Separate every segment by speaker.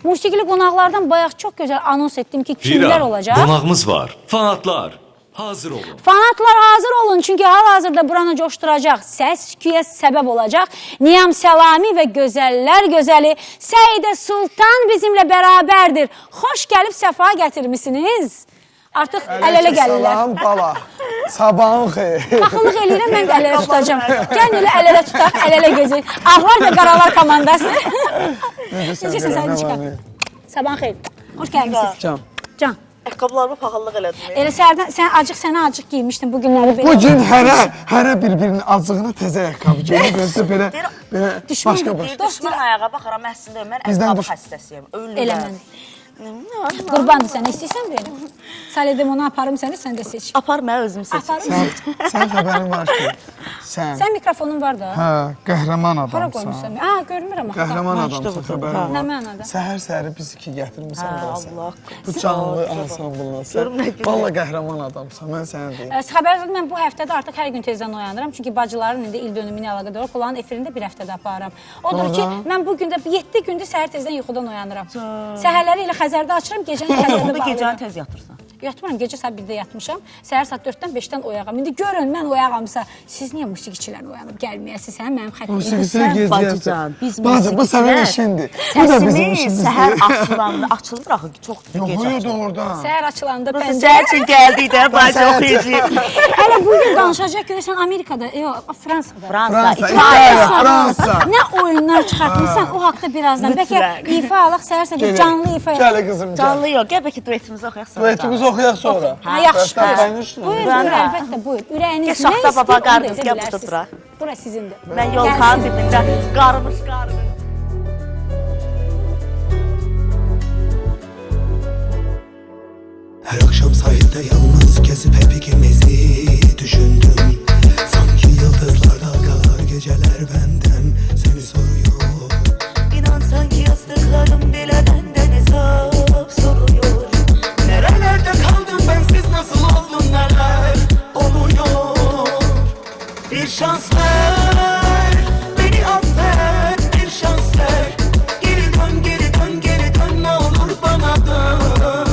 Speaker 1: Musiqili qonaqlardan bayaq çox gözəl anons etdim ki, kimlər olacaq?
Speaker 2: Qonağımız var. Fanatlar, hazır olun.
Speaker 1: Fanatlar hazır olun, çünki hal-hazırda buranı coşduracaq, səs-küyə səbəb olacaq. Niyam Səlami və gözəllər gözəli Səidə Sultan bizimlə bərabərdir. Xoş gəlib, səfa gətirmişsiniz. Artıq əl-ələ gəlirlər.
Speaker 3: Salam bala, sabahın xeyir.
Speaker 1: Paxıllıq eləyirəm, mən də əl-ələ tutacağım. Gəlin elə əl-ələ tutaq, əl-ələ gözü. Ağlar və qaralar komandası. Necəsən, sən çıxaq. Sabahın xeyir. Xoş gəlmişsiniz. Can.
Speaker 4: Ayaqqabılarımı paxıllıq elədim.
Speaker 1: Elə sənə acıq giymişdin bu günləri belə.
Speaker 3: Bu gün hərə bir-birinin acığına təzə ayaqqabı geyib, özü belə başqa.
Speaker 4: Düşmən ayağa baxaram, əslində mən ayaqqabı xəstəsiyəm.
Speaker 1: Elə mən. Qurbandır sənə, istəyirsən verim. Salidim onu aparım səni, sən də seç.
Speaker 4: Apar mən özüm seçim.
Speaker 3: Sən xəbərin var ki,
Speaker 1: sən mikrofonun var da.
Speaker 3: Hə, qəhrəman
Speaker 1: Hara
Speaker 3: adamsan.
Speaker 1: qoymuşsan? Görmürəm axı.
Speaker 3: Qəhrəman adamsan, xəbərin var.
Speaker 1: Nə mənada?
Speaker 3: Səhər-səhəri biz iki gətirmirsən burası.
Speaker 4: Allah.
Speaker 3: Bu canlı ansamblına sən. Valla qəhrəman adamsan, mən sənə deyim.
Speaker 1: Xəbərsiz, mən bu həftədə artıq hər gün tezdən oyanıram. Çünki bacıların indi il dönümü ilə əlaqədar Kulağın efirində bir həftədə aparıram. Odur ki, mən bu gün də 7 gündür səhər tezdən yuxudan oyanıram. Səhərləri ilə Xəzərdə açıram, gecəni Xəzərdə bağlayıram.
Speaker 4: Onda gecəni tez yatırsan.
Speaker 1: Yatmıram, gecə saat 1-də yatmışam. Səhər saat 4-dən 5-dən oyağam. İndi görün, mən oyağamsa, siz niyə musiqiçilərlə oyanıb gəlməyəsiniz, hə? Mənim xətrimdə.
Speaker 3: Musiqiçilər geziyyəsən.
Speaker 4: Biz
Speaker 3: Bacı, bu sənin işindir. Bu da bizim işimizdir.
Speaker 4: Səhər açılanda, açılır axı, çox gec açılır.
Speaker 3: Yox, oradan.
Speaker 1: Səhər açılanda pəncərə.
Speaker 4: Səhər üçün gəldik də, bacı oxuyacaq.
Speaker 1: Hələ bugün danışacaq görəsən Amerikada, Fransada.
Speaker 4: Fransa,
Speaker 3: İtaliya, Fransa.
Speaker 1: Nə oyunlar çıxartmışsan, o haqda birazdan. Bəlkə ifa alaq, səhər-səhər canlı ifa
Speaker 3: Gəl qızım, gəl.
Speaker 4: canlı yox, gəl bəlkə duetimizi oxuyaq sonra.
Speaker 3: Duetimizi oxuyaq sonra.
Speaker 1: Ha, yaxşı. Buyur, əlbəttə, buyur. Ürəyiniz nə
Speaker 4: Şaxta baba
Speaker 1: istəyir,
Speaker 4: qarnınız,
Speaker 1: onu
Speaker 4: gəl
Speaker 1: edə
Speaker 4: burada
Speaker 1: bilərsiniz.
Speaker 4: duraq.
Speaker 1: Bura sizindir.
Speaker 4: Mən yolxanın dibində qarmış.
Speaker 5: Her akşam sahilde yalnız gezip hep ikimizi düşündüm. Sanki yıldızlar dalgalar geceler benden seni soruyor.
Speaker 6: İnan sanki yazdıklarım bile benden hesap soruyor.
Speaker 5: Nerelerde kaldım bensiz nasıl oldun neler oluyor. Bir şans ver beni affet bir şans ver. Geri dön geri dön geri dön ne olur bana dön.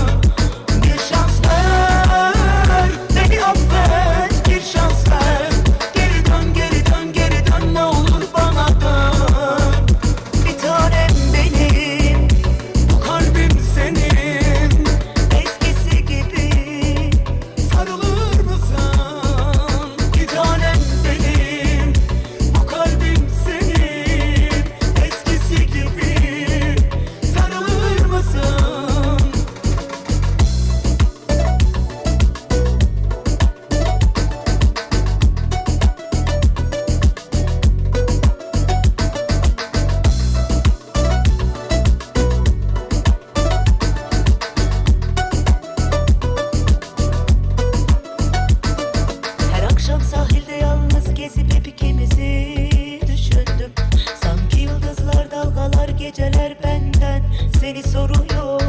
Speaker 5: Bir şans ver beni affet bir şans ver. Geri dön geri dön geri dön ne olur bana dön.
Speaker 6: Bir tanem benim,
Speaker 5: Bu kalbim senin
Speaker 6: eskisi gibi.
Speaker 5: sarılır mısın? Bir tanem benim bu kalbim senin eskisi gibi sarılır mısın?
Speaker 6: Her akşam sahilde yalnız gezip hep ikimizi düşündüm. Sanki yıldızlar dalgalar geceler benden seni soruyor.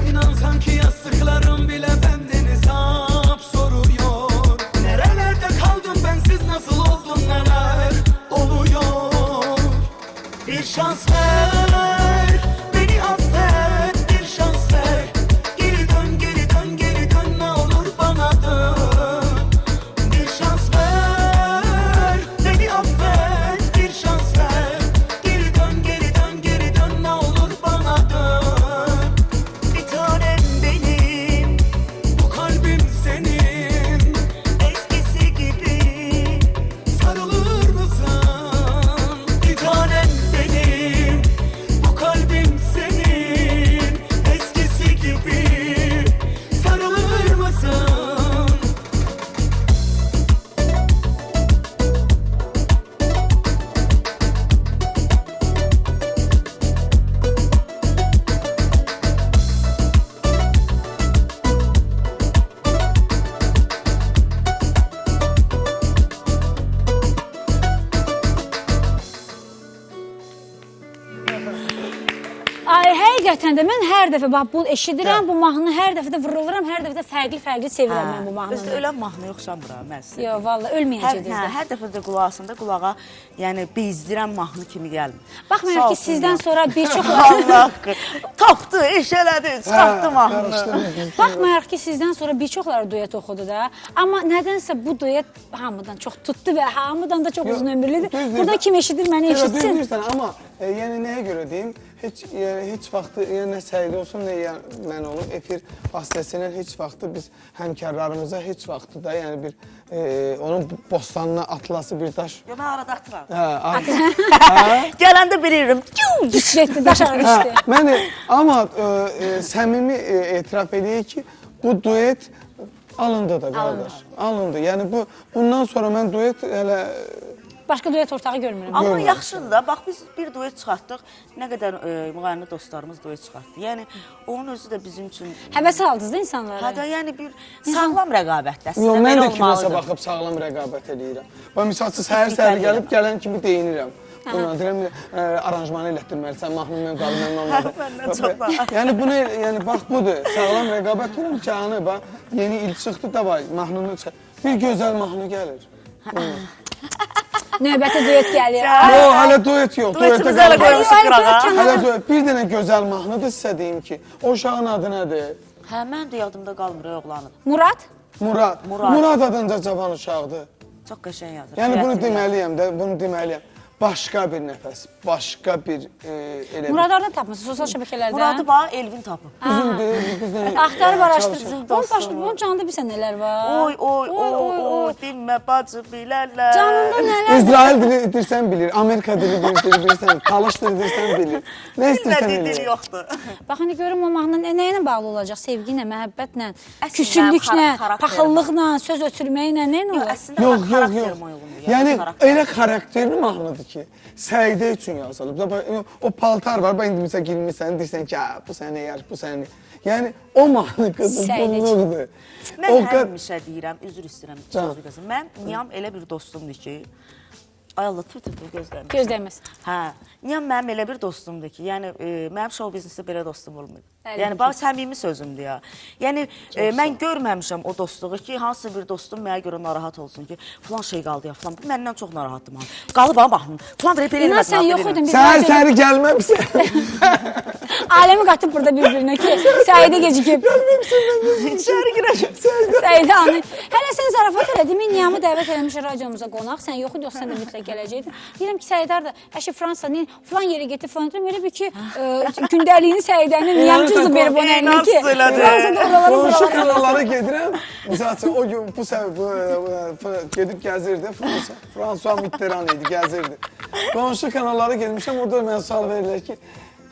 Speaker 5: İnan sanki yastıklarım bile benden hesap soruyor. Nerelerde kaldım bensiz nasıl oldun neler oluyor. Bir şans ver beni affet bir şans ver. Geri dön geri dön geri dön ne olur bana dön. Bir şans ver beni affet bir şans ver. Geri dön geri dön geri dön ne olur bana dön.
Speaker 6: Bir tanem benim,
Speaker 5: Bu kalbim senin
Speaker 6: eskisi gibi.
Speaker 5: sarılır mısın? Bir tanem benim bu kalbim senin eskisi gibi sarılır mısın?
Speaker 1: Ay, həqiqətən də mən hər dəfə bax bu eşidirəm, bu mahnını hər dəfə də vuruluram, hər dəfə də fərqli-fərqli sevirəm mən bu
Speaker 4: Özdə
Speaker 1: mahnını.
Speaker 4: ölən mahnı yoxşamıram mən sizə.
Speaker 1: Yox, valla ölməyəcəkdir.
Speaker 4: Hər dəfə də qulağında qulağa, yəni bezdirən mahnı kimi gəlmir.
Speaker 1: Baxmayaraq ki, sizdən sonra bir çox
Speaker 4: Allah haqqı. Tapdı, eş elədi, çıxartdı mahnını.
Speaker 1: Baxmayaraq ki, sizdən sonra bir çoxları duet oxudu da. Amma nədənsə bu duet hamıdan çox tutdu və hamıdan da çox uzun ömürlüdür. Burada kim eşidir məni eşitsin.
Speaker 3: Düzdürsən, amma yəni nəyə görə deyim, heç vaxtı nə Səidə olsun, nə mən olum, efir vasitəsilə heç vaxtı biz həmkarlarımıza heç vaxtı da, yəni bir onun bostanına atılası bir daş.
Speaker 4: Yo, mən arada atıram. Gələndə bilirəm.
Speaker 1: Düşdü, daş arar düşdü.
Speaker 3: Amma səmimi etiraf edeyik ki, bu duet alındı da qardaş. Alındı. Yəni bundan sonra mən duet hələ...
Speaker 1: Başqa duet ortağı görmürəm.
Speaker 4: Amma yaxşıdır da, bax biz bir duet çıxartdıq, nə qədər müğənni dostlarımız duet çıxartdı. Yəni, onun özü də bizim üçün...
Speaker 1: Həvəs aldınız da insanlara.
Speaker 4: Hədə, yəni bir sağlam rəqabətdə.
Speaker 3: Yox, mən də kiməsə baxıb sağlam rəqabət edirəm. Və misalçı səhər-səhər gəlib gələn kimi deyinirəm. Buna deyirəm, aranjmanı elətdirməlisən, mahnını mən qalım, mən olmadı.
Speaker 4: Məndən çox da.
Speaker 3: Yəni, bunu, yəni, bax budur, sağlam rəqabət olun ki, anı, bax, yeni il çıxdı da var, mahnını çıxır. Bir gözəl mahnı gəlir.
Speaker 1: Növbəti duet gəlir.
Speaker 3: Yox, hələ duet yox.
Speaker 4: Duetimizi hələ qoymuşuq qırağa.
Speaker 3: Hələ duet. Bir dənə gözəl mahnıdır sizə deyim ki, o uşağın adı nədir?
Speaker 4: Hə, mən də yadımda qalmır, oğlanı.
Speaker 1: Murad?
Speaker 3: Murad. Murad adınca cavan uşaqdır.
Speaker 4: Çox qəşəng yazır.
Speaker 3: Yəni, bunu deməliyəm də, bunu deməliyəm. Başqa bir nəfəs, başqa bir elə bir...
Speaker 1: Murad oradan tapmışsın, sosial şəbəkələrdən.
Speaker 4: Muradı bax, Elvin tapıb.
Speaker 1: Axtarıb araşdırdım.
Speaker 4: Bizim dostumuz.
Speaker 1: Bunun canında bilsən nələr var?
Speaker 4: Oy, dinmə bacı bilərlər.
Speaker 1: Canında nələr var?
Speaker 3: İsrail dili edirsən bilir, Amerika dili bilirsən, Talış dili edirsən bilir. Nə istəyirsən
Speaker 4: Bilmədiyi dili
Speaker 3: bilir.
Speaker 4: yoxdur.
Speaker 1: Bax, indi görüm o mahnı nə ilə bağlı olacaq? Sevgi ilə, məhəbbətlə,
Speaker 4: Əslində,
Speaker 1: küçüllüklə,
Speaker 4: xarakterim.
Speaker 1: paxıllıqla, söz ötürməklə, nə olur?
Speaker 4: Əslində,
Speaker 3: Yox.
Speaker 4: xarakterim uyğundur.
Speaker 3: Yəni, elə xarakterli mahnıdır ki, Səidə üçün yazılıb. O paltar var, indi misal girmirsən, deyirsən ki, bu səni yar, bu səni. Yəni, o mahnı qızıllıqdır.
Speaker 4: Mən həmişə deyirəm, üzr istəyirəm, sözü qızım. Mən Niyam elə bir dostumdur ki, ay Allah, tütüdür gözlərim.
Speaker 1: Gözləməz.
Speaker 4: Hə, Niyam mənim elə bir dostumdur ki, yəni mənim şou biznesdə belə dostum olmayıb.
Speaker 1: Əlbəttə.
Speaker 4: Yəni, bax, səmimi sözümdür ya. Yəni, mən görməmişəm o dostluğu ki, hansı bir dostum mənə görə narahat olsun ki, filan şey qaldı ya, filan, bu məndən çox narahatdır mahnı. Qalıb ha, baxın, filan belə
Speaker 1: İnan, sən yox idin.
Speaker 3: Səhər gəlməmsən.
Speaker 1: Aləmi qatıb burada bir-birinə ki, Səidə gecikib.
Speaker 4: İçəri girəcəm.
Speaker 1: Səidə anı. Hələ sən zarafat elədin, mən Niyamı dəvət eləmişəm radiomuza qonaq. Sən yox idi, sən də mütləq gələcəkdin. Deyirəm ki, Səidə harada? Əşi Fransa, filan yerə getdi, filan deyirəm. Elə bir ki, gündəliyini Səidənin Niyamcızı verib ona əlinə ki, Fransada oralara
Speaker 3: Qonşu kanallara gedirəm. Məsələn, o gün bu gedib gəzirdi, François Mitterrand idi, gəzirdi. Qonşu kanallara gelmişəm, orada mənə sual verirlər ki,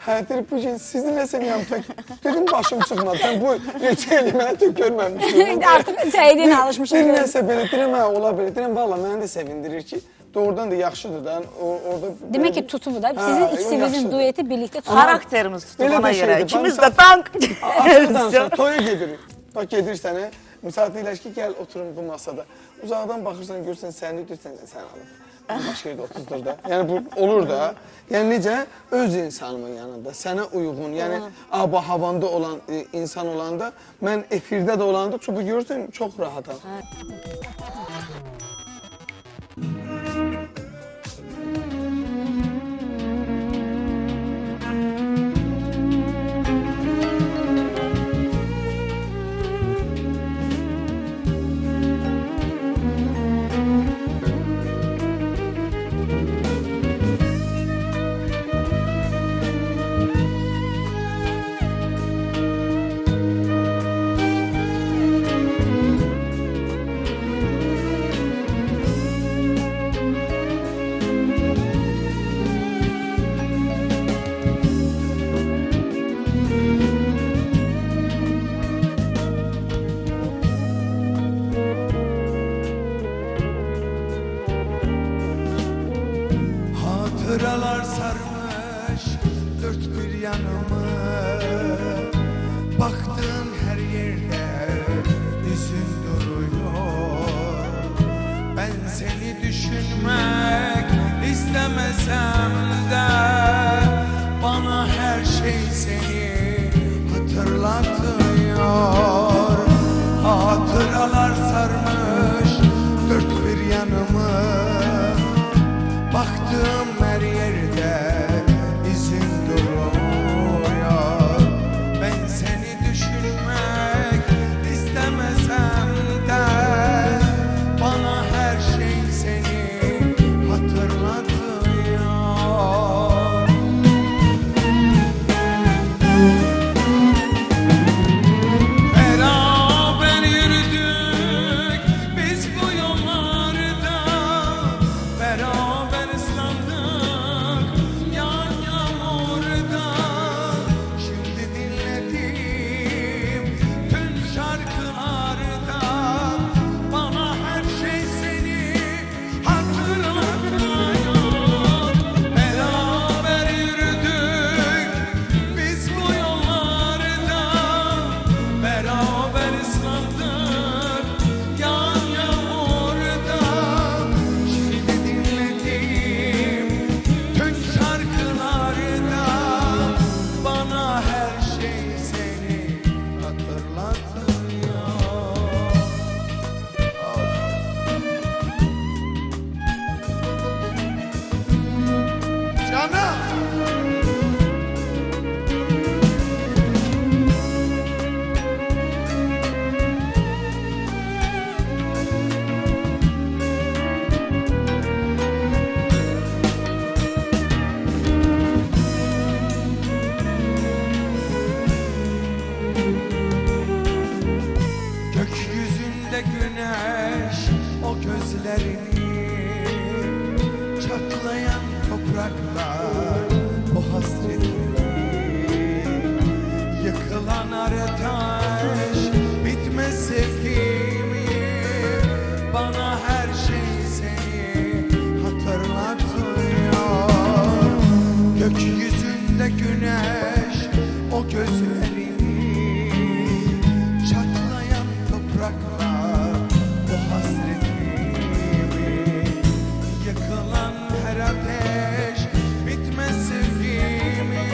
Speaker 3: həyətdir, bu gün sizi nəsə miyəm tök? Dedim, başım çıxmadı, sən bu neçə eli mənə tök görməmişsin.
Speaker 1: Artıq Səidə ilə alışmışım.
Speaker 3: Bir nəsə belə, deyirəm, ola belə, deyirəm, valla mənə də sevindirir ki, doğrudan da yaxşıdır da, orada...
Speaker 1: Demək ki, tutubu da, sizin ikisinizin dueti birlikdə tutubu.
Speaker 4: Xarakterimiz tutub ona görə. İkimiz
Speaker 3: bax,
Speaker 4: də tank.
Speaker 3: Açıq danışaq, toya gedirik. Bax, gedirsən, misal deyirlər ki, gəl oturun bu masada. Uzaqdan baxırsan, görürsən, səni deyirsən, sən alıb. Başqa yerdə 30-dur da. Yəni, bu olur da. Yəni, necə? Öz insanımın yanında, sənə uyğun, yəni, havanda olan insan olanda, mən efirdə də olanda, çünki görürsən, çox rahatam.
Speaker 5: Hatıralar sarmış dört bir yanımı, baktığım her yerde yüzün duruyor. Ben seni düşünmek istemesem de bana her şey hatırlatıyor. Hatıralar sarmış dört bir yanımı. Baktığım her yerde izin duruyor. Ben seni düşünmek istemesem de bana her şey seni hatırlatıyor. Beraber yürüdük biz bu yollarda, beraber ıslandık yan yağmurda. Şimdi dinlediğim tüm şarkılarda bana her şey seni hatırlatıyor. Beraber yürüdük biz bu yollarda, beraber ıslandık yan yağmurda. Şimdi dinlediğim tüm şarkılarda bana her şey seni hatırlatıyor. Canım. Gökyüzünde güneş o gözlerini, çatlayan topraklar o hasretini, yıkılan ateş bitmez sevgimi. Bana her şey seni hatırlatıyor. Gökyüzünde güneş o gözlerini, çatlayan topraklar o hasretimi, yıkılan her ateş bitmez sevgimi.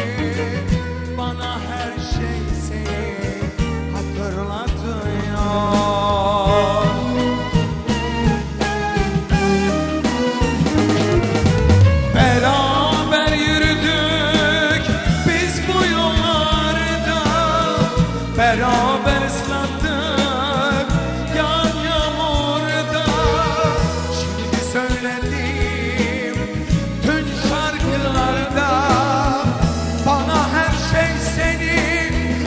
Speaker 5: Bana her şey seni hatırlatıyor. Beraber yürüdük biz bu yollarda, beraber ıslandık yan yağmurda. Şimdi söylediğim tüm şarkılarda bana her şey seni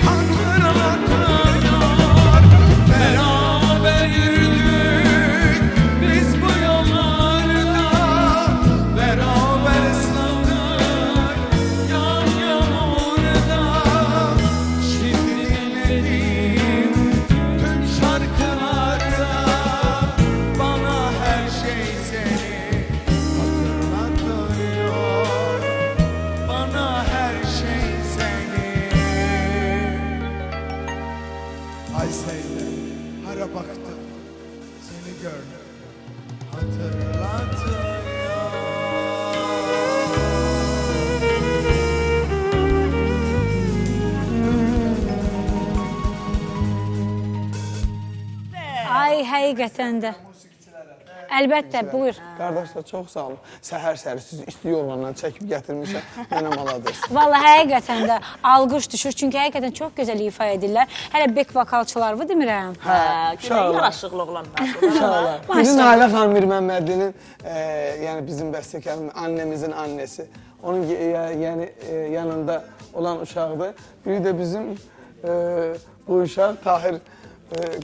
Speaker 5: hatırlatıyor. Beraber yürüdük biz bu yollarda, beraber ıslandık yan yağmurda. Şimdi dinlediğim tüm şarkılarda bana her şey seni hatırlatıyor. Bana her şey seni. Ay Seyde, hara baktım, seni gördüm, hatırlatıyor.
Speaker 1: Ay, həqiqətən də. Əlbəttə, buyur.
Speaker 3: Qardaşlar çox sağ olun. Səhər-səhər sizi isti yollardan çəkib gətirmişəm. Mənə maladız.
Speaker 1: Vallahi həqiqətən də alqış düşür. Çünki həqiqətən çox gözəl ifa edirlər. Hələ bek vokalçılarını demirəm.
Speaker 4: Günə yaraşıqlı oğlanlar.
Speaker 3: İnşallah. Bizim Nailə xanım Mirməmmədlinin, yəni bizim bəstəkarın annemizin annesi. Onun yəni yanında olan uşaqdır. Biri də bizim bu uşaq Tahir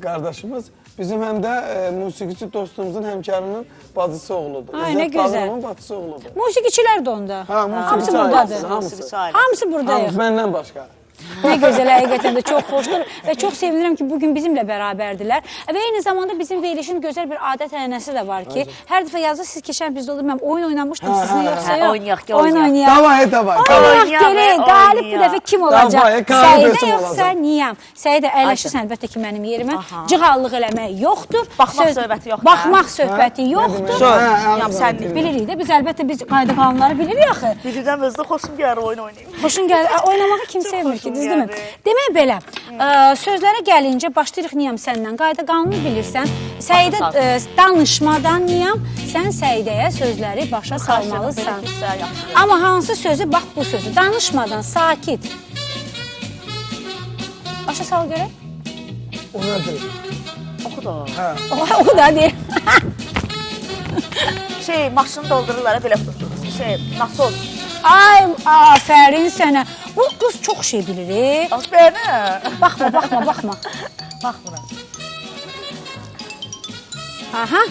Speaker 3: qardaşımız. Bizim həm də musiqiçi dostumuzun həmkarının bacısı oğludur.
Speaker 1: Ay, nə gözəl.
Speaker 3: Onun bacısı oğludur.
Speaker 1: Musiqiçilər də onda.
Speaker 3: Ha,
Speaker 1: Hamısı
Speaker 3: musiqiçi
Speaker 1: buradadır.
Speaker 3: ailəsi, hamısı.
Speaker 1: Hamısı buradayıq.
Speaker 3: Hamısı məndən başqa.
Speaker 1: Nə gözəl, həqiqətən də çox xoşdur və çox sevinirəm ki, bugün bizimlə bərabərdirlər. Və eyni zamanda bizim verilişin gözəl bir adət ənənəsi də var ki, hər dəfə yazda siz keçən bizdə olur, mən oyun oynamışdım sizinlə yoxsa yox?
Speaker 4: Oynayaq,
Speaker 1: Oyun oynayaq.
Speaker 3: Davay, davay.
Speaker 1: Oynayaq, görək, qalib bu dəfə kim olacaq?
Speaker 3: Davay,
Speaker 1: Səidə yoxsa niyəm? Səidə əyləşirsən əlbəttə ki, mənim yerimə. Cığallıq eləmək yoxdur.
Speaker 4: Baxmaq söhbəti yoxdur.
Speaker 1: Baxmaq söhbəti yoxdur.
Speaker 4: Sən
Speaker 1: Bilirik də, biz əlbəttə biz qayda qanunları bilirik axı.
Speaker 4: Biridən özdə xoşum gəlir oyun oynayayım.
Speaker 1: Xoşun gəlir. Oynamağı kim sevmir ki? Düzdür? Düzdürmü? Demək belə, sözlərə gəlincə başlayırıq Niyam səndən. Qayda qanunu bilirsən. Səidə danışmadan Niyam, sən Səidəyə sözləri başa salmalısan. Amma hansı sözü? Bax bu sözü. Danışmadan, sakit. Başa sal görək.
Speaker 3: O nədir?
Speaker 4: Oxu da.
Speaker 3: Hə.
Speaker 1: Oxu da deyir.
Speaker 4: Maşını doldururlar, belə nasos.
Speaker 1: Ay, afərin sənə. Bu qız çox şey bilir.
Speaker 4: Bənə.
Speaker 1: Baxma.
Speaker 4: Baxmıram.
Speaker 1: Aha,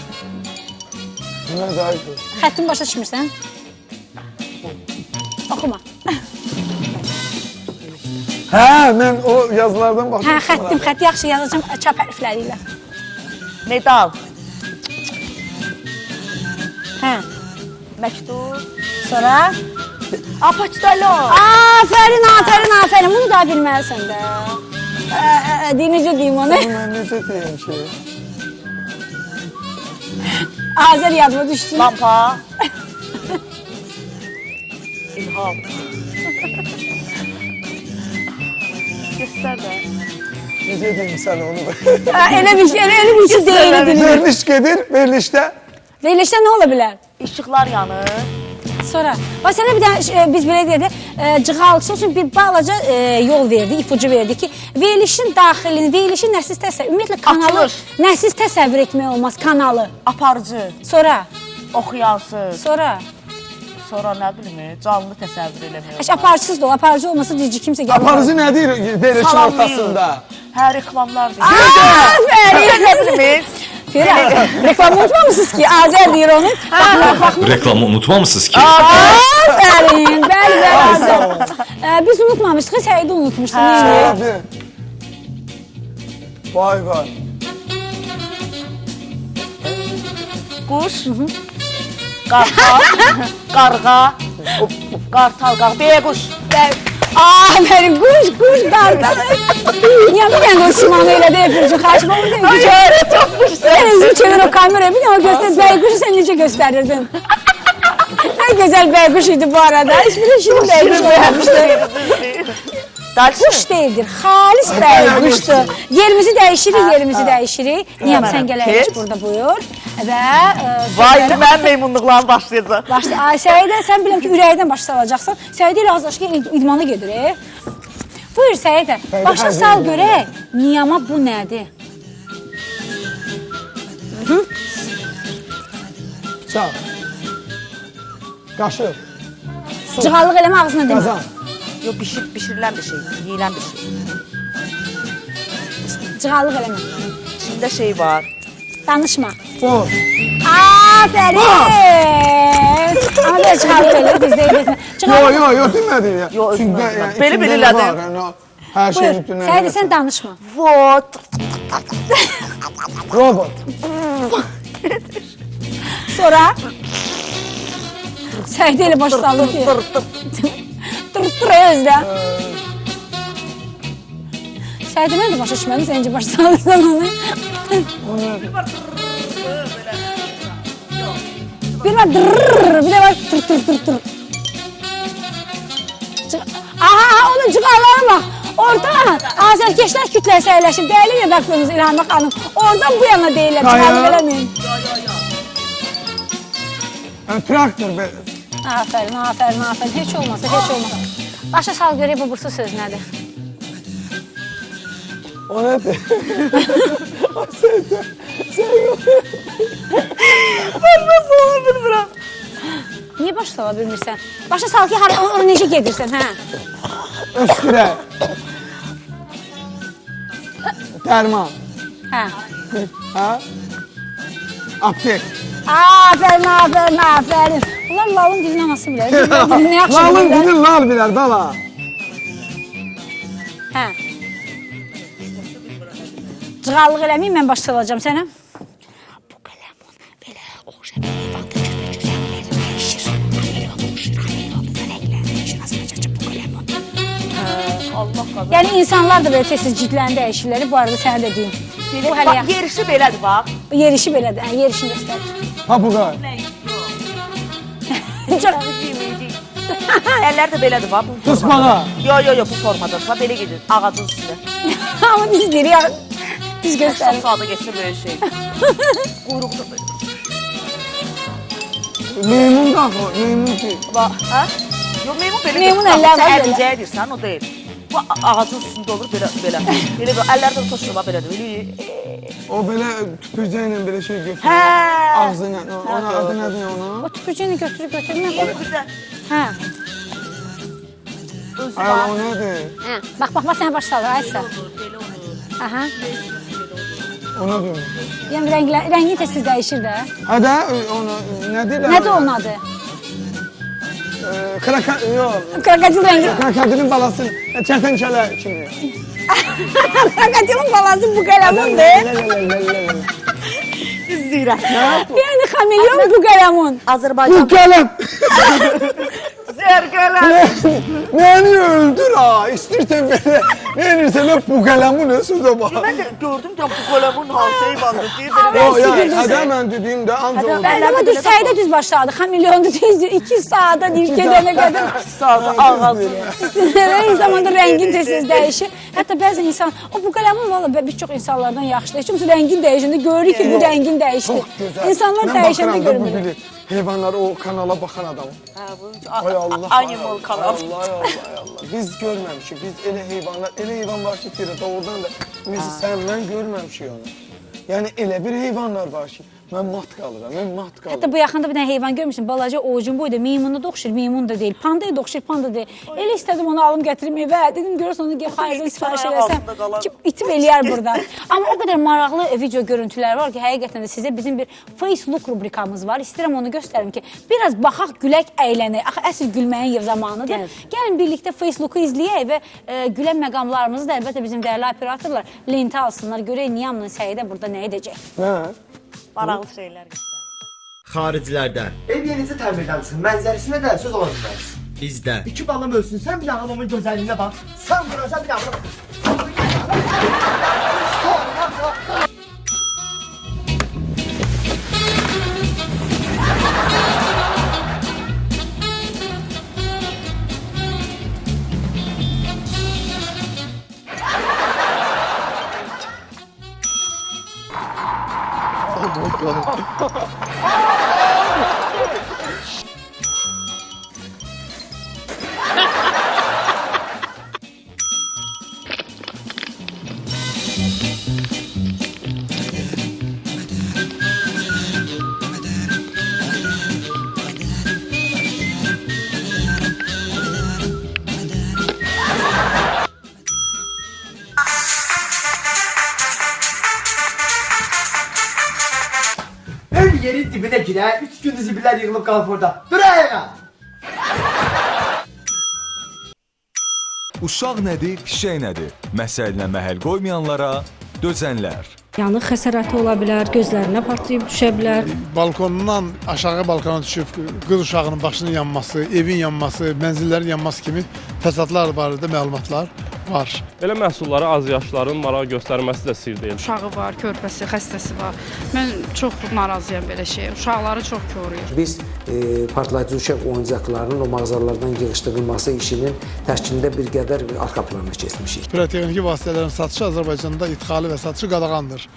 Speaker 3: Bu nə dayıdır?
Speaker 1: xəttin başa düşmürsən? Oxuma.
Speaker 3: Hə, mən o yazılardan
Speaker 1: Hə,
Speaker 3: baxmışam.
Speaker 1: xətt yaxşı yazacağam çap hərfləri ilə.
Speaker 4: Medal.
Speaker 1: Hə,
Speaker 4: Məktub.
Speaker 1: sonra?
Speaker 4: Apaçtalon.
Speaker 1: Afərin. Bunu da bilməlisən də. Necə deyim onu?
Speaker 3: Bunu mən necə deyim ki?
Speaker 1: Azər yadıma düşdü.
Speaker 4: Lampa. İlham. Göstər də.
Speaker 3: Necə deyim sən onu?
Speaker 1: Elə bir şey deyil.
Speaker 3: Veriliş gedir, verilişdə.
Speaker 1: Verilişdə nə ola bilər?
Speaker 4: İşıqlar yanır.
Speaker 1: Sonra, bax sənə bir dənə biz belə deyək, cığalçı üçün bir balaca yol verdi, ipucu verdi ki, verilişin daxilini, verilişin nəsiz təsəvvür, ümumiyyətlə kanalı
Speaker 4: Açılış.
Speaker 1: nəsiz təsəvvür etmək olmaz, kanalı.
Speaker 4: Aparıcı.
Speaker 1: Sonra,
Speaker 4: Oxuyansız.
Speaker 1: sonra.
Speaker 4: Sonra nə bilim, canlı təsəvvür eləmək.
Speaker 1: Aparıcısız da ol, aparıcı olmasa dici kimsə gəlmir.
Speaker 3: Aparıcı nə deyir verilişin
Speaker 4: Salamlayır.
Speaker 3: ortasında?
Speaker 4: Hə, reklamlar deyir.
Speaker 1: Afərin.
Speaker 4: Nə bilim.
Speaker 1: Fira, reklam unutmamışsınız ki, Azər deyir onu. Baxma.
Speaker 2: Reklamı unutmamışsınız ki.
Speaker 1: Afərin, bəli, Azər. Biz unutmamışdık, Səidə unutmuşdu.
Speaker 3: Abi. Vay.
Speaker 4: Quş. Qartal. Qarğa. Qartal, beyquş.
Speaker 1: Afərin, quş, qarda. Niyə bir dənə o Simanı elə də yapıyorsun? Xaçma onu deyim ki, sən özünü çevir o kameraya, bir dənə o göstər, bəykuşu sən necə göstərirdin? Nə gözəl bəykuş idi bu arada, hiçbir şirin bəykuş qoyarmışdı. Quş deyildir, xalis bəykuşdur. Yerimizi dəyişirik. Niyam, sən gələyək burada buyur. Və...
Speaker 4: Vay, mən meymunluqlarım başlayacaq.
Speaker 1: Ay, Səidə, sən biləm ki, ürəkdən başa salacaqsan. Səidə ilə azlaşıq idmanı gedir. Buyur Səidə, başa sal görək, Niyama bu nədir?
Speaker 3: Bıçaq. Qaşıq.
Speaker 1: Cığallıq eləmə ağzına demə.
Speaker 3: Qazan.
Speaker 4: Yox, bişirilən bir şey, yeyilən bir şey.
Speaker 1: Cığallıq eləmə.
Speaker 4: İçində şey var.
Speaker 1: Danışma.
Speaker 3: Bor.
Speaker 1: Afərin! Amma belə cığallıq elə, biz deyil etmə.
Speaker 3: Yo, demədin ya.
Speaker 4: Yo, özüm
Speaker 3: Çünki
Speaker 4: özüm.
Speaker 3: yəni,
Speaker 4: Belə
Speaker 3: içində
Speaker 4: bilirlər
Speaker 3: nə
Speaker 4: də.
Speaker 3: var, yəni o hər şey
Speaker 1: Buyur,
Speaker 3: bütün
Speaker 1: Səidə, sən danışma.
Speaker 4: Vot.
Speaker 3: Robot.
Speaker 1: Sonra? Səidə ilə baş saldı ki. Tır özlə. Səidə, mən də başa düşmədim, sən incə baş saldırsan onu. Bir var dırrrr, bir de var tır. Aha, onun cığallara bak. Oradan Azərkeşlər kütləsi əyləşib, deyil redaktorumuz İlhamə xanım. Oradan bu yana deyirlər, cığalıq eləməyin.
Speaker 3: Yəni traktor belə.
Speaker 1: Afərin, heç olmasa. Başa sal görək bu bursa söz nədir?
Speaker 3: O nədir?
Speaker 4: Mən nasıl onu bilmirəm.
Speaker 1: Niyə başa sala bilmirsən? Başa sal ki, onu necə gedirsən, hə?
Speaker 3: Öskürək. Dərman.
Speaker 1: Hə.
Speaker 3: Hə? Aptek.
Speaker 1: Afərin. Bunlar lalın dilini anası bilər. Dilini yaxşı
Speaker 3: Lalın
Speaker 1: bilirlər.
Speaker 3: dilin lal bilər, dala.
Speaker 1: Hə. Cığallıq eləməyim, mən başa salacağım sənə. Bu qələmun belə oxşa bir heyvanda cürbəcür dəyişir.
Speaker 4: Allah qazanır.
Speaker 1: Yəni insanlar da belə tez-tez cidlərini dəyişirlər. Bu arada sənə də deyim. Bu hələ yaxşı.
Speaker 4: Yerişi belədir, bax.
Speaker 1: Yerişi belədir, yerişini göstərir.
Speaker 3: Papuqay.
Speaker 4: Əlləri də belədir, va, bu
Speaker 3: Tutmağa.
Speaker 4: Yo, bu formada, va, belə gedir, ağacın üstündə.
Speaker 1: Ama düz deyir ya. Düz
Speaker 4: Çok
Speaker 1: gösterin.
Speaker 4: sağda geçse böyle şey. Kuyruğu da böyle.
Speaker 3: Meymun da o, meymun değil.
Speaker 4: Va, ha? Yo, meymun belə
Speaker 1: Meymun
Speaker 4: gedir.
Speaker 1: əllər var
Speaker 4: Sən
Speaker 1: belə.
Speaker 4: əllicəyə deyirsən, o deyil. Bu ağacın üstündə olur, belə. Elə bir əllərdə toşur, va, belədir.
Speaker 3: O belə tüpürcəklə belə şey götürür.
Speaker 4: Hə.
Speaker 3: Ağzına, ona adı nədir onun?
Speaker 1: O tüpürcüğünü götürme.
Speaker 4: Güzel.
Speaker 1: Ha.
Speaker 4: Özü
Speaker 3: Ay,
Speaker 4: var.
Speaker 3: o nədir?
Speaker 1: Ha. Bak sen başla Aysa. Aha.
Speaker 3: Ona diyorum.
Speaker 1: Yani rengi tez değişir de.
Speaker 3: Hə də, onu, nə deyirlər?
Speaker 1: Nedir onun adı?
Speaker 3: Yox.
Speaker 1: Krokodil rengi.
Speaker 3: Krokodilin balası, çəfənkələ kimi.
Speaker 1: Krokodilin balası bu kalemundur.
Speaker 4: Zirək.
Speaker 1: Yani kamilyon bu kalemun.
Speaker 4: Azərbaycan.
Speaker 3: Bu qələm.
Speaker 4: Zərgələr.
Speaker 3: Məni öldür ha. İstəyirsən belə. Neyirsən bu qələmin sözə bax.
Speaker 4: Mən də gördüm ki, bu kolemun hansı heyvandır deyir.
Speaker 3: Yox, ya, hədə mən dediyimdə ancaq olur.
Speaker 1: Ben ama düz sayıda düz başladı. Kamilyondu düzdür. 2 saatten ilk edene kadar.
Speaker 4: Sağda ağacı.
Speaker 1: Her zamanda rengin tez değişir. Hatta bəzi insan, o bu kalemun valla birçok insanlardan yaxşıdır. Çünkü rengin değişinde görür ki bu rengin değişti.
Speaker 3: Çox gözəl.
Speaker 1: İnsanlar
Speaker 3: Mən
Speaker 1: değişende
Speaker 3: baxıram da bu
Speaker 1: görmür.
Speaker 3: bilir. Heyvanları o kanala baxan adamım. Ay Allah.
Speaker 4: Animal kanal.
Speaker 3: Allah. Biz görməmişik. Biz elə heyvan var ki, doğrudan da biz sən mən görməmişik onu. Yəni elə bir heyvanlar var ki, mən mat qalıram.
Speaker 1: Hatta bu yaxında bir tane heyvan görmüşsün. Balaca oğucun boyda meymunu da oxşur, meymun da değil. Pandaya da oxşur, panda değil. Elə istedim onu alım gətirim evə. Dedim görürsən onu xayırdan sifariş edersem ki itib eləyər burada. Amma o kadar maraqlı video görüntülər var ki, həqiqətən də sizə bizim bir Facebook rubrikamız var. İstəyirəm onu göstərim ki, biraz baxaq, gülək, əylənək. Axı əsl gülməyin zamanıdır. Gəlin birlikdə Facebooku izləyək və gülən məqamlarımızı da əlbəttə bizim dəyərli operatorlar lentə alsınlar. Görək Niyamla Səidə burada nə edəcək.
Speaker 3: Nə?
Speaker 4: Maraqlı şeylər göstərir.
Speaker 7: Xaricilərdə,
Speaker 8: Ev yenisi təmirləmsin, mənzərəsinə də söz ola bilməz.
Speaker 7: bizdə.
Speaker 8: İki balım ölsün, sən bir də hamamın gözəlliyinə bax. Sən vuracaq bir də. Ev yerin dibine girer, 3 gün zibiler yığılıp kalır orada. Dur ayağa!
Speaker 2: Uşaq nədir, çiçək nədir? Məsələyə məhəl qoymayanlara dözənlər.
Speaker 9: Yanıq xəsarəti ola bilər, gözlərinə partlayıb düşə bilər.
Speaker 10: Balkonundan aşağı balkona düşüb qız uşağının başının yanması, evin yanması, mənzillərin yanması kimi fəsadlar barədə məlumatlar var.
Speaker 11: Belə məhsullara az yaşların maraq göstərməsi də sir deyil.
Speaker 9: Uşağı var, körpəsi, xəstəsi var. Mən çox narazıyam belə şeyə. Uşaqları çox koruyur.
Speaker 12: Biz partlayıcı uşaq oyuncaqlarının o mağazalardan yığışdırılması işinin təşkilində bir qədər arxa plana keçmişik.
Speaker 10: Pirotexniki vasitələrin satışı Azərbaycanda idxalı və satışı qadağandır.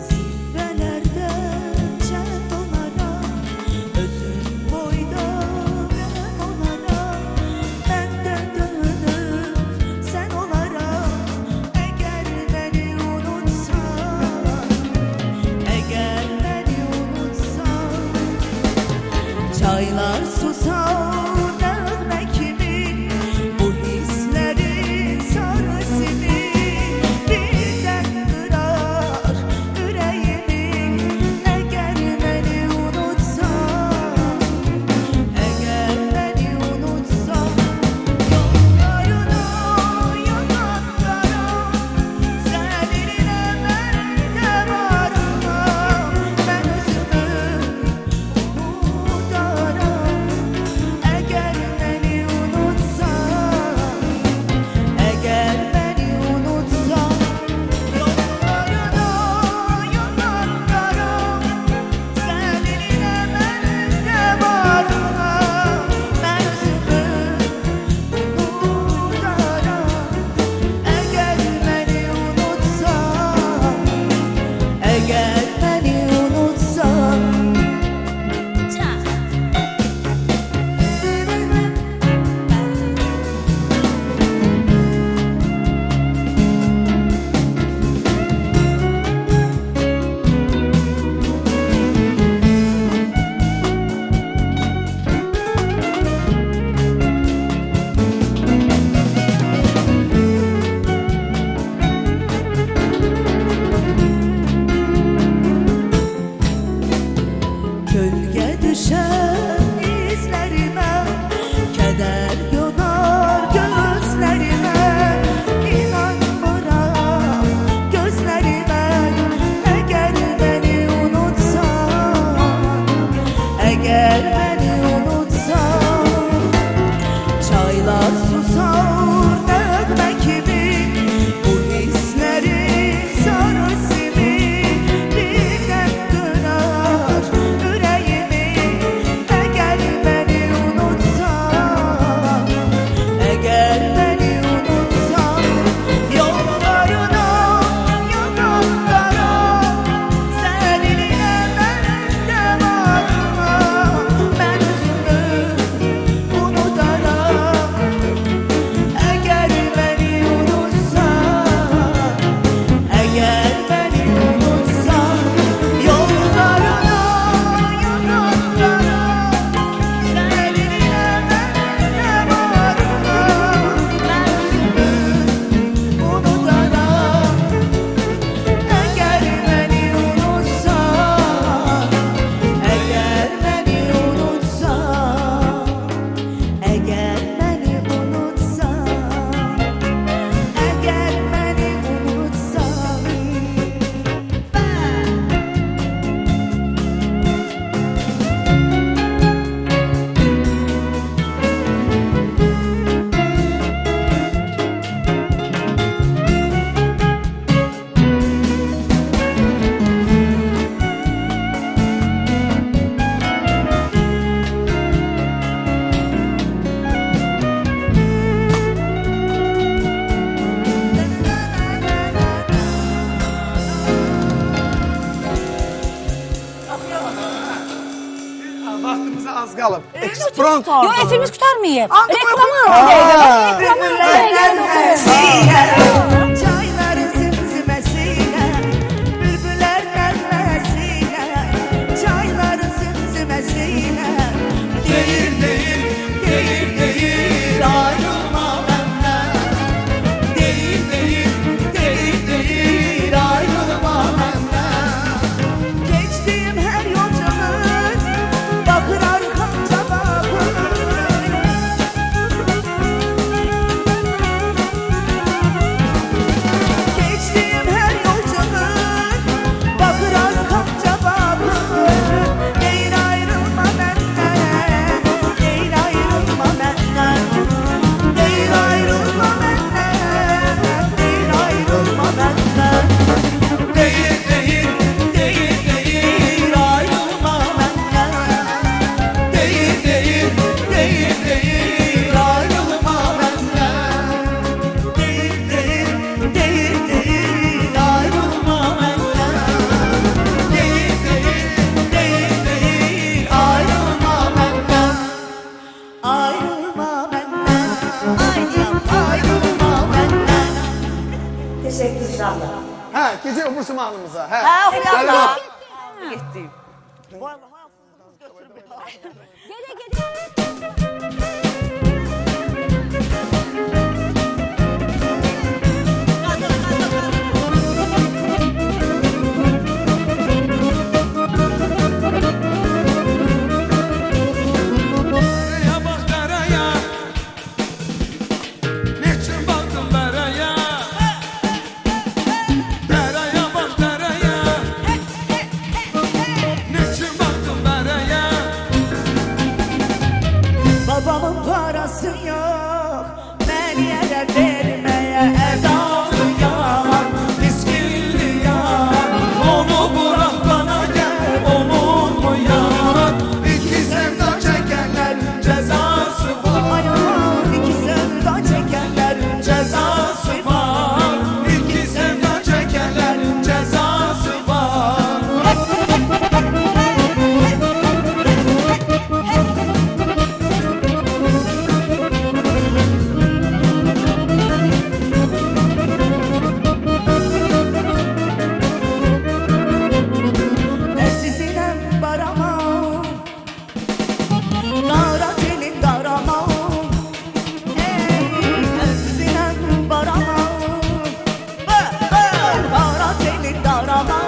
Speaker 6: Zirvelerde çel onlara, özün boyda ben onlara, ben de dönüp sen onlara. Eğer beni unutsan, eğer beni unutsan, çaylar susar dövme kimi, bu hislerin sarısını birden
Speaker 3: az qalıb. Eksprompt.
Speaker 1: Yo, efirimiz kurtarmayıb.
Speaker 3: Aa,
Speaker 1: Reklama
Speaker 3: aa.
Speaker 1: aldı.
Speaker 6: Bülbüllerden çayların zümzümesiyle, bülbüllerden mesile, çayların zümzümesiyle.
Speaker 5: Değil değil, değil değil ayrılma benden. Değil değil, değil değil ayrılma benden.
Speaker 6: Geçtiğim her yolculuk bakır arkamda bakır. Geçtiğim her yolculuk bakır arkamda bakır. Değil ayrılma benden, değil ayrılma benden, değil ayrılma benden, değil ayrılma benden.
Speaker 5: Değil değil, değil değil ayrılma benden. Değil değil, değil değil ayrılma benden.
Speaker 6: Değil değil, değil değil ayrılma benden.
Speaker 5: Değil değil, değil değil ayrılma benden.
Speaker 6: Ayrılma benden, aynıyam ayrılma benden. Teşekkür inşallah.
Speaker 3: Hə, keçək öbür mahnımıza. Hə.
Speaker 4: Ha,
Speaker 3: Gəl,
Speaker 4: oxuyalım.
Speaker 3: gəl.
Speaker 4: Getdim. Vallahi haksızlığınız götürüp.
Speaker 1: Gedə, gedə.
Speaker 5: Deraya bak deraya, niçin baktın deraya? Deraya bak deraya, niçin baktın deraya?
Speaker 6: Babamın parası yok, Meliye'de vermeye
Speaker 5: Edalı yar, miskilli yar, onu bırak bana gel, olur mu yar? İki sevda çekenlerin cezası var.
Speaker 6: Ayağım iki sevda çekenlerin
Speaker 5: Cezası var, iki sevda çekenlerin cezası var.
Speaker 6: Sizinem barama, dara telin darama. Sizinem barama, dara telin darama.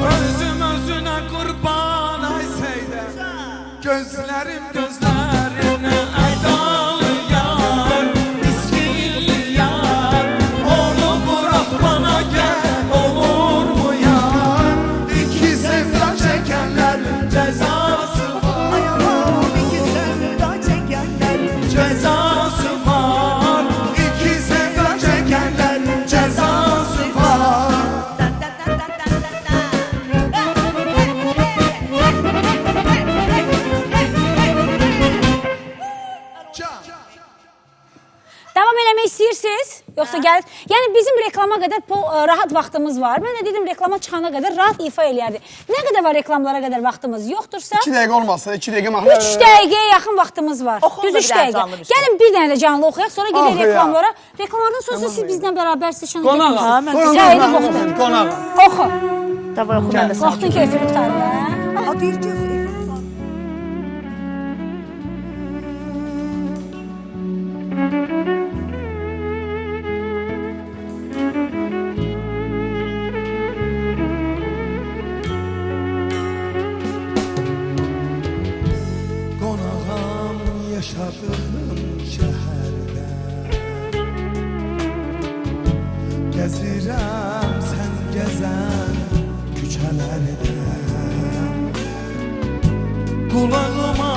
Speaker 5: Özüm özüne kurban ay Seydem, gözlerim gözlerine Edalı yar, miskilli yar, onu bırak bana gel, olur mu yar? İki sevda çekenlerin cezası var.
Speaker 6: Ayağım iki sevda çekenlerin
Speaker 5: Cezası var, iki sevda çekenlerin cezası var.
Speaker 1: Davam eləmək istəyirsiniz? Yoxsa gəl. Yəni bizim reklama qədər rahat vaxtımız var. Mən də dedim reklama çıxana qədər rahat ifa eləyərdi. Nə qədər var reklamlara qədər vaxtımız yoxdursa?
Speaker 3: 2 dəqiqə olmasa, 2 dəqiqə mahnı.
Speaker 1: 3 dəqiqəyə yaxın vaxtımız var.
Speaker 4: Oxuyun
Speaker 1: Düz
Speaker 4: da
Speaker 1: 3
Speaker 4: bir dənə
Speaker 1: dəqiqə.
Speaker 4: canlı bir şey.
Speaker 1: Gəlin bir dənə də canlı oxuyaq, sonra gedək
Speaker 3: Oxuyaq.
Speaker 1: reklamlara. Reklamlardan sonra siz bizlə bərabərsiniz.
Speaker 3: Qonaq.
Speaker 1: Səidə oxuyun.
Speaker 3: Qonaq.
Speaker 1: Oxu.
Speaker 4: Davay oxu mən də sana.
Speaker 1: Vaxtın keyfini qutarır, hə?
Speaker 6: A deyir ki,
Speaker 5: Qonağam yaşadığım şəhərdə, gəzirəm sən gəzən küçələrdə. Qulağıma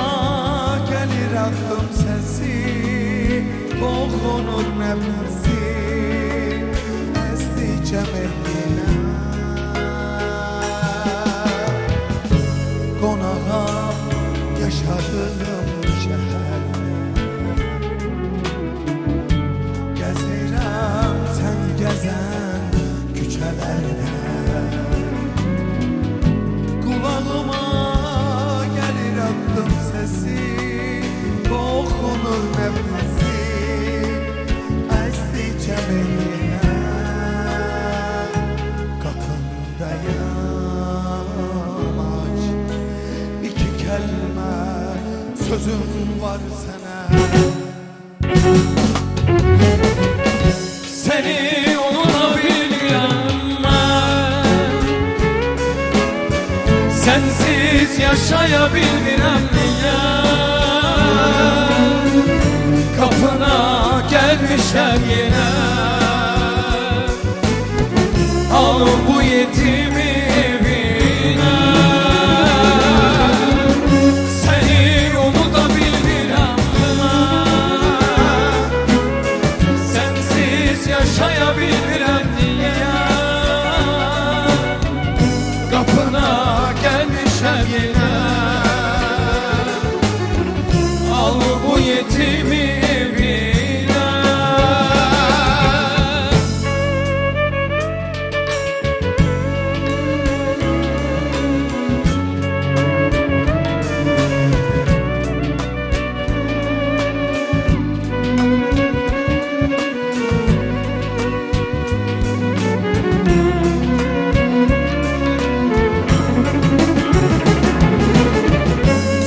Speaker 5: gəlir addım səsi, toxunur nəfəsi, əsdikcə mehrinə. Qonağam yaşadığım şəhərdə, gəzirəm sən gəzən küçələrdə. Qulağıma sözüm var sana. Seni unutabilirim ben, sensiz yaşayabilmirəm niye? Kapına gelmişler yine, al bu yetimi evine. Seni unutabilirim ben, sensiz yaşayabilmirəm diye. Kapına gelmişler yine, al bu yetimi evine.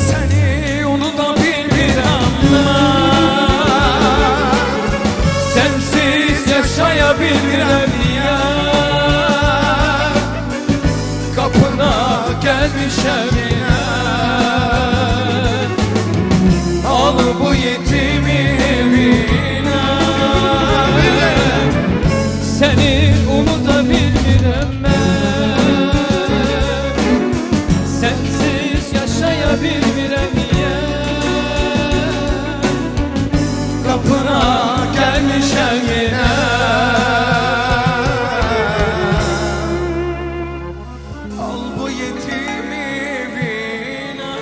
Speaker 5: Seni unutabilmirəm mən, sensiz yaşayabilmirəm niye? Kapına gelmişəm yine, al bu yetimi evine. Seni unutabilmirəm mən, sensiz yaşayabilmirəm niye? Kapına gelmişəm yine, al bu yetimi evine.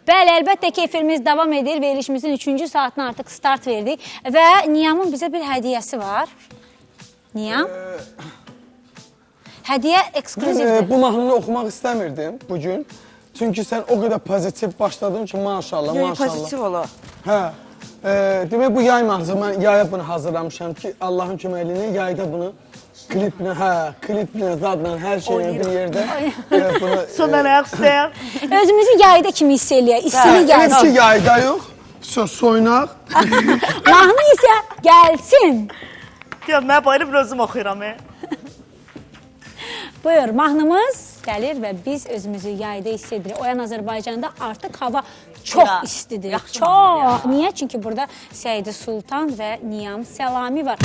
Speaker 1: Bəli, əlbəttə ki, efirimiz davam edir. Verilişimizin 3-cü saatına artıq start verdik və Niyamın bizə bir hədiyyəsi var. Niyam? Hədiyyə ekskluzivdir.
Speaker 3: Bu mahnını oxumaq istəmirdim bugün. Çünki sən o qədər pozitiv başladın ki, maşallah,
Speaker 4: Yox,
Speaker 3: maşallah.
Speaker 4: pozitiv ola.
Speaker 3: Hə. Demək bu yay mahnısı, mən yaya bunu hazırlamışam ki, Allahın köməkliyi yayda bunu kliplə, zadla, hər şeylə bir yerdə.
Speaker 4: Sondan ayaq üstəyəm.
Speaker 1: Özümüzü yayda kimi hiss eləyək, istini
Speaker 3: Ki
Speaker 1: gəlsin.
Speaker 3: yayda yox, soynaq.
Speaker 1: Mahnı isə gəlsin.
Speaker 4: Yox, mən bayılıb özüm oxuyuram.
Speaker 1: Buyur, mahnımız gəlir və biz özümüzü yayda hiss edirik. Oyan Azərbaycanda artıq hava çox istidir. Çox. Niyə? Çünki burada Səidi Sultan və Niyam Səlami var.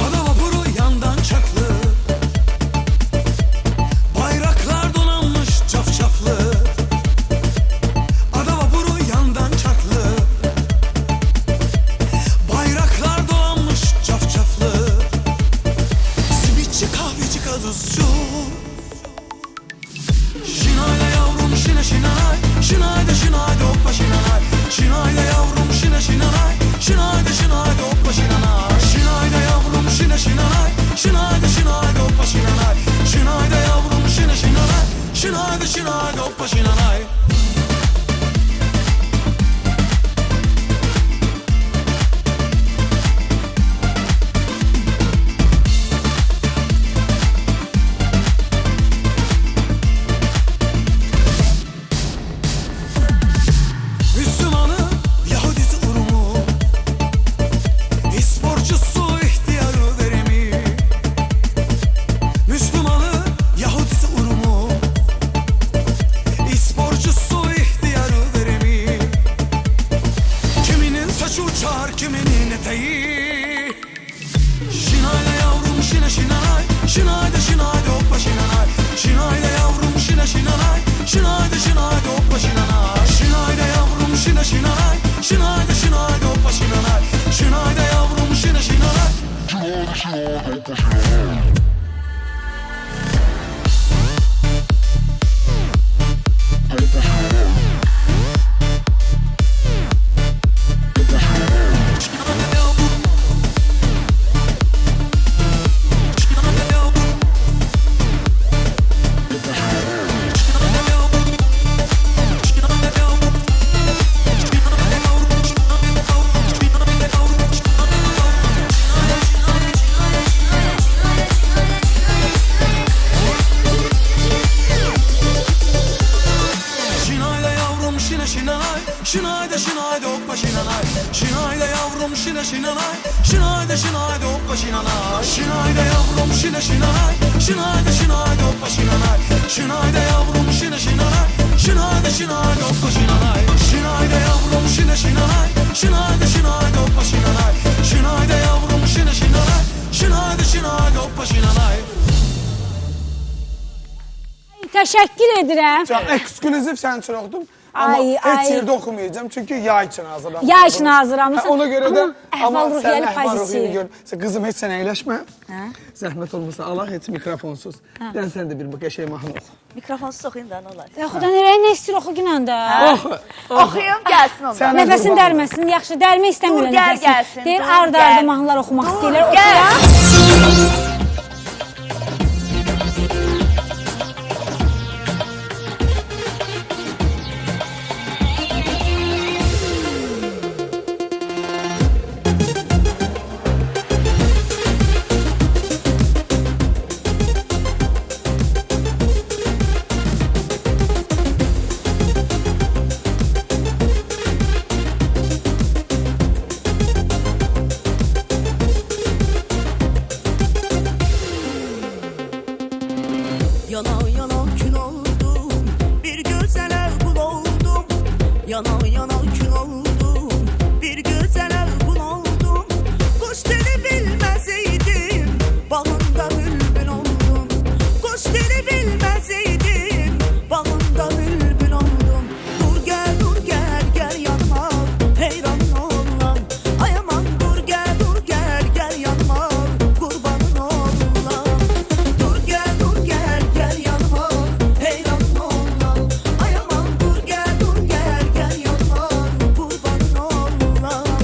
Speaker 5: Ada vapuru yandan çaklı, bayraklar donanmış cafcaflı. Ada vapuru yandan çaklı, bayraklar donanmış cafcaflı. Simitçi kahveci gazozcu, şinayla yavrum şine şinay, şinayda şinayda hoppa şinanay. Şinayda yavrum şine şinanay, şinayda şinayda hoppa şinanay. Şinayda yavrum şine şinanay, şinayda şinayda hoppa şinanay. Şinayda yavrum şine şinanay, şinayda şinayda hoppa şinanay. Müslümanı, Yahudisi urumu, İsporcusu ihtiyarı veremi. Müslümanı, Yahudisi urumu, İsporcusu ihtiyarı veremi. Kiminin saçı uçar, kiminin eteği. Şinayla yavrum şine şinanay, şinayda şinayda hoppa şinanay. Şinayla yavrum şine şinanay, şinayda şinayda hoppa şinanay. Şinayda yavrum şine şinanay, şinayda şinayda hoppa şinanay. Şinayda yavrum şine şinanay, şinayda şinayda Şinayda şinayda hoppa şinanay. Şinayda yavrum şine şinanay. Şinayda şinayda hoppa şinanay. Şinayda yavrum şine şinanay. Şinayda şinayda hoppa şinanay. Şinayda yavrum şine şinanay. Şinayda şinayda hoppa şinanay. Şinayda yavrum şine şinanay. Şinayda şinayda hoppa şinanay. Şinayda yavrum şine şinanay. Şinayda şinayda hoppa şinanay.
Speaker 1: Təşəkkür edirəm.
Speaker 3: Can, ekskluziv sənin üçün oxudum. Amma heç yerdə oxumayacağım çünki yay üçün hazırlamışam.
Speaker 1: Yay üçün hazırlamışam.
Speaker 3: Ona görə də
Speaker 1: amma əhval-ruhiyyəli pozisiya.
Speaker 3: gör. Qızım heç sən əyləşmə. Zəhmət olmasa Allah heç mikrofonsuz. Dən sən də bir bu qəşəng mahnı oxu.
Speaker 4: Mikrofonsuz oxuyun da, nə olar?
Speaker 1: Yaxudan nereye nə istəyir oxu günən də.
Speaker 4: Oxuyum, gəlsin ondan.
Speaker 1: Nəfəsin dərməsin, yaxşı, dərmə istəmirlər
Speaker 4: Dur, gəl,
Speaker 1: nəfəsin.
Speaker 4: gəlsin,
Speaker 1: Deyir,
Speaker 4: dur,
Speaker 1: arda-arda
Speaker 4: gəl.
Speaker 1: mahnılar oxumaq
Speaker 4: Dur,
Speaker 1: istəyirlər.
Speaker 4: gəl.
Speaker 1: Oxuyaq.
Speaker 6: Yana yana kül oldum, bir güzele kul oldum. Yana yana kül oldum, bir güzele kul oldum. Kuş dili bilmezeydim, bağında bülbül oldum. Kuş dili bilmezeydim, bağında bülbül oldum. Dur gel gel yanıma, heyranın olam. Ay aman dur gel yanıma, kurbanın olam. Dur gel yanıma, heyranın olam. Ay aman dur gel yanıma, kurbanın olam.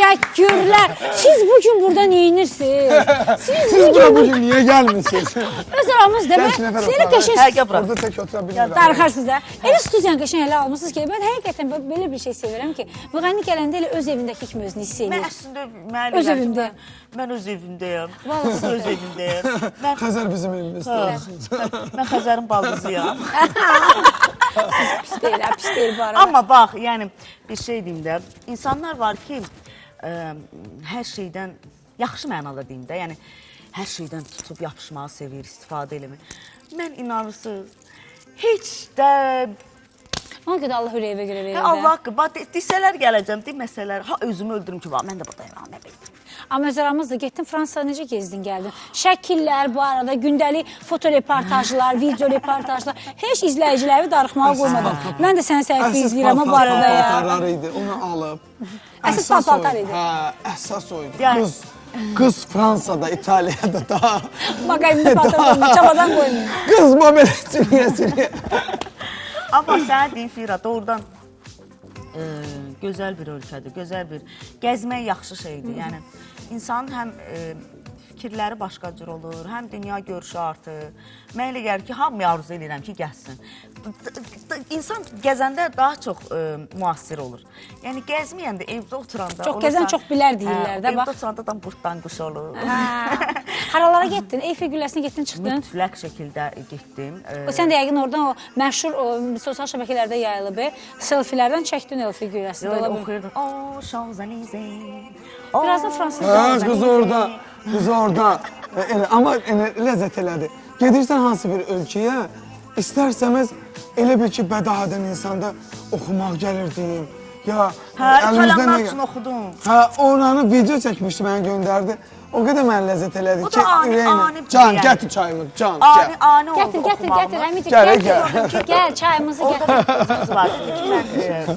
Speaker 1: Təşəkkürlər. Siz bugün burada neyinirsiniz?
Speaker 3: Siz bura bugün niyə gəlmirsiniz?
Speaker 1: Öz aramızda mən seni qəşəng
Speaker 3: Orada tək otura bilmirəm.
Speaker 1: darıxarsınız da. Elə studiyanı qəşəng elə almışsınız ki, mən həqiqətən belə bir şey sevirəm ki, müğənni gələndə elə öz evindəki kimi özünü hiss
Speaker 4: Mən
Speaker 1: edir.
Speaker 4: əslində
Speaker 1: Öz evində.
Speaker 4: Mən öz evimdəyəm. Vallahi öz evimdəyəm. Mən
Speaker 3: Xəzər bizim evimizdə.
Speaker 4: mən Xəzərin baldızıyam.
Speaker 1: Pis deyil bu arada.
Speaker 4: Amma bax, yəni bir şey deyim də, insanlar var ki, hər şeydən yaxşı mənada deyim də, yəni hər şeydən tutub yapışmağı sevir, istifadə eləmək. Mən inanırsınız, heç də
Speaker 1: Ona görə Allah ürəyivə görə verir.
Speaker 4: Allah haqqı, desələr gələcəm, deməsələr, ha özümü öldürüm ki, mən də buradayım, nə bileyim.
Speaker 1: Amma öz aramızda getdin Fransaya necə gezdin gəldin? Şəkillər bu arada, gündəlik fotoreportajlar, video reportajlar, heç izləyiciləri darıxmağa qoymadan. Mən də sənin səhifə izləyirəm bu arada ya.
Speaker 3: Paltarlar idi, onu alıb.
Speaker 1: Əsas paltarlar idi.
Speaker 3: Hə, əsas oydu. Qız Fransada, İtaliyada da.
Speaker 1: Mağazində paltar qoymuyor, çabadan qoymuyor.
Speaker 3: Qız mobiləsini.
Speaker 4: Amma sənə deyim, Fira, doğrudan gözəl bir ölkədir, gözəl bir gəzmək yaxşı şeydir. Yəni insanın həm fikirləri başqa cür olur, həm dünya görüşü artır. Mən elə gəlir ki, hamıya arzu edirəm ki, gəzsin. İnsan gəzəndə daha çox müasir olur. Yəni gəzməyəndə, evdə oturanda...
Speaker 1: Çox gəzən çox bilər deyirlər də, bax.
Speaker 4: Evdə oturanda da burtdan quş olur.
Speaker 1: Haralara getdin? Eyfel Gülləsinə getdin, çıxdın?
Speaker 4: Mütləq şəkildə getdim.
Speaker 1: Sən də yəqin oradan o məşhur sosial şəbəkələrdə yayılıb, selfilərdən çəkdin Eyfel Gülləsinə.
Speaker 4: Öyle oxuyurdum. O, Şanzelize.
Speaker 1: Birazdan fransız
Speaker 3: Qız orada, qız orada. Amma ləzzət elədi. Gedirsən hansı bir ölkəyə, istərsəməz elə bil ki, bədahadən insanda oxumaq gəlir deyim. Ya,
Speaker 4: İtalyanlar üçün oxudum.
Speaker 3: Hə, oranı video çəkmişdi, mənə göndərdi. O qədər mənə ləzzət elədi ki,
Speaker 4: ani
Speaker 3: can, gətir çayımı, can,
Speaker 4: Ani,
Speaker 3: gəl.
Speaker 4: ani oldu
Speaker 1: Gətir, Həmicik,
Speaker 3: Gəl,
Speaker 1: gəl, çayımızı gətir.
Speaker 4: Qız var dedi ki, mən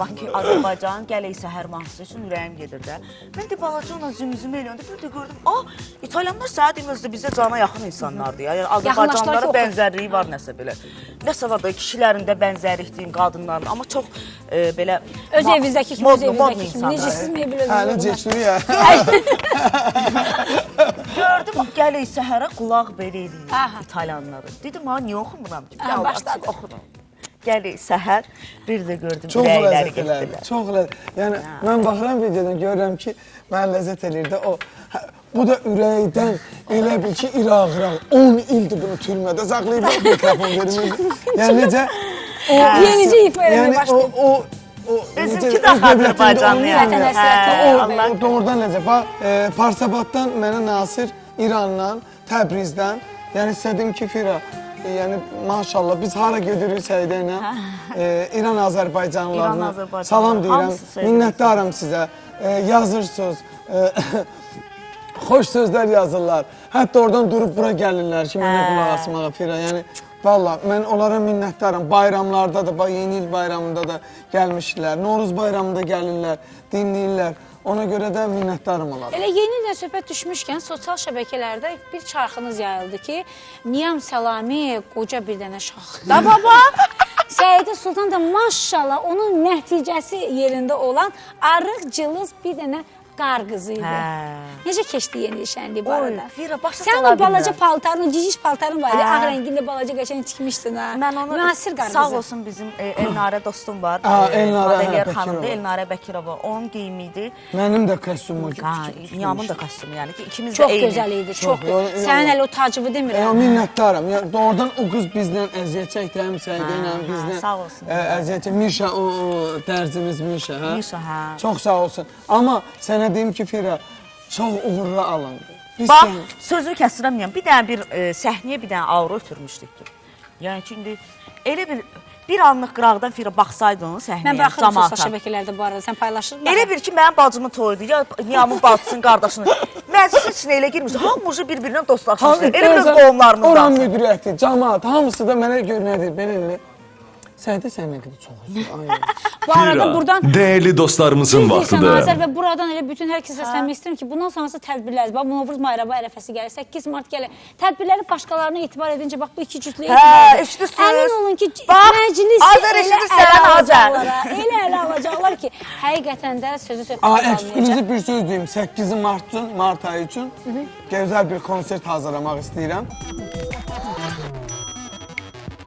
Speaker 4: Bakı, Azərbaycan, gələk səhər mahnısı üçün ürəyim gedir də. Mən də balaca ona zümzümə eləyəndə bir də gördüm, İtalyanlar sənə deyimizdə bizə cana yaxın insanlardır ya. Yəni Azərbaycanlılara bənzərliyi var nəsə belə. Nəsə var da kişilərində bənzərlik deyim, qadınların, amma çox belə...
Speaker 1: Öz evinizdəki kimi, öz evinizdəki kimi. Necə siz meybil özünüzdə?
Speaker 3: Hələ geçirir ya.
Speaker 4: Gördüm, gələk səhərə qulaq belə eləyir İtalyanları. Dedim, niyə oxumuram ki?
Speaker 1: Başladı.
Speaker 4: Oxudum. Gələk səhər, bir də gördüm,
Speaker 3: Çox
Speaker 4: ürəkləri
Speaker 3: ləzzət
Speaker 4: getdilər.
Speaker 3: elədi, çox ləzzət. Yəni, mən baxıram videodan, görürəm ki, mənə ləzzət eləyir də o. Bu da ürəkdən elə bil ki, İraq-İraq 10 ildir bunu türmədə saxlayıb mikrofon vermir. Yəni, necə?
Speaker 1: Yenicə ifa eləməyə başlayıb.
Speaker 4: Bizimki də Azərbaycanlı yəni.
Speaker 3: Doğrudan ləzzət. Parsabaddan mənə Nasir, İrandan, Təbrizdən. Yəni, istədim ki, Fira, yəni, maşallah, biz hara gedirik Səidə ilə, İran Azərbaycanlılarına salam deyirəm, minnətdarım sizə, yazırsınız, xoş sözlər yazırlar. Hətta oradan durub bura gəlirlər ki, mənə qulaq asmağa, Fira, yəni, valla, mən onlara minnətdarım. Bayramlarda da, yeni il bayramında da gəlmişlər, Novruz bayramında gəlirlər, dinləyirlər. Ona görə də minnətdarım olar.
Speaker 1: Elə yeni ilə söhbət düşmüşkən sosial şəbəkələrdə bir çarxınız yayıldı ki, Niyam Səlami qoca bir dənə şaxta baba, Səidə Sultan da maşallah onun nəticəsi yerində olan arıq cılız bir dənə qar qızı idi. Necə keçdi yeni şənliyi bu arada?
Speaker 4: Fira, başa
Speaker 1: Sən
Speaker 4: sala
Speaker 1: o balaca paltarın, ciciş paltarın var idi, ağ rəngində balaca qəşəng tikmişdin ha.
Speaker 4: Mən onu, sağ olsun bizim Elnarə dostum var, Modelyer xanımdır, Elnarə Bəkirova, onun geyimi idi.
Speaker 3: Mənim də kostyumu
Speaker 4: Niyamın da kostyumu yəni ki, ikimiz də
Speaker 1: Çox
Speaker 4: eyni.
Speaker 1: gözəl idi, çox. Sənin əli o tacıvı demirəm.
Speaker 3: Minnətdarım. Doğrudan o qız bizdən əziyyət çəkdi, həm Səidə ilə bizdən əziyyət çəkdi. Mişa, o dərzimiz Mişa, hə?
Speaker 4: Mişa, hə.
Speaker 3: Çox sağ olsun. Amma sənə deyim ki, Fira, çox uğurlu alındı.
Speaker 4: Bax, sözünü kəstirəməyəm. Bir dənə səhnəyə bir dənə avro ötürmüşdük ki. Yəni ki, indi elə bir anlıq qıraqdan Fira baxsaydın səhnəyə,
Speaker 1: mən baxırım sosial şəbəkələrdə bu arada, sən paylaşır mı?
Speaker 4: Elə bir ki, mənim bacımın toyudur, ya Niyamın bacısının qardaşını. Məclisin içinə elə girmişdi, hamıcı bir-birindən dostlaşmışdı. Elə bir qohumlarımızdan.
Speaker 3: Oran müdiriyyəti, cəmaat, hamısı da mənə görünədir, belə. Sədə sən nə qədər çox olsun.
Speaker 1: Bu arada buradan
Speaker 2: Dəyərli dostlarımızın
Speaker 1: Azər
Speaker 2: vaxtıdır.
Speaker 1: və buradan elə bütün hər kəsə səsləmək istəyirəm ki, bundan sonrası tədbirlər, bax Novruz bayramı ərəfəsi gəlir, 8 mart gəlir. Tədbirləri başqalarına etibar edincə bax bu iki cütlüyə etibar edin.
Speaker 4: eşidirsiniz?
Speaker 1: Əmin olun ki,
Speaker 4: Bax,
Speaker 1: məclisi
Speaker 4: Azər eşidirsən, Azər.
Speaker 1: elə alacaqlar ki, həqiqətən də sözü söhbət qalmayacaq.
Speaker 3: Ekskluziv bir söz deyim. 8 mart üçün, mart ayı üçün gözəl bir konsert hazırlamaq istəyirəm.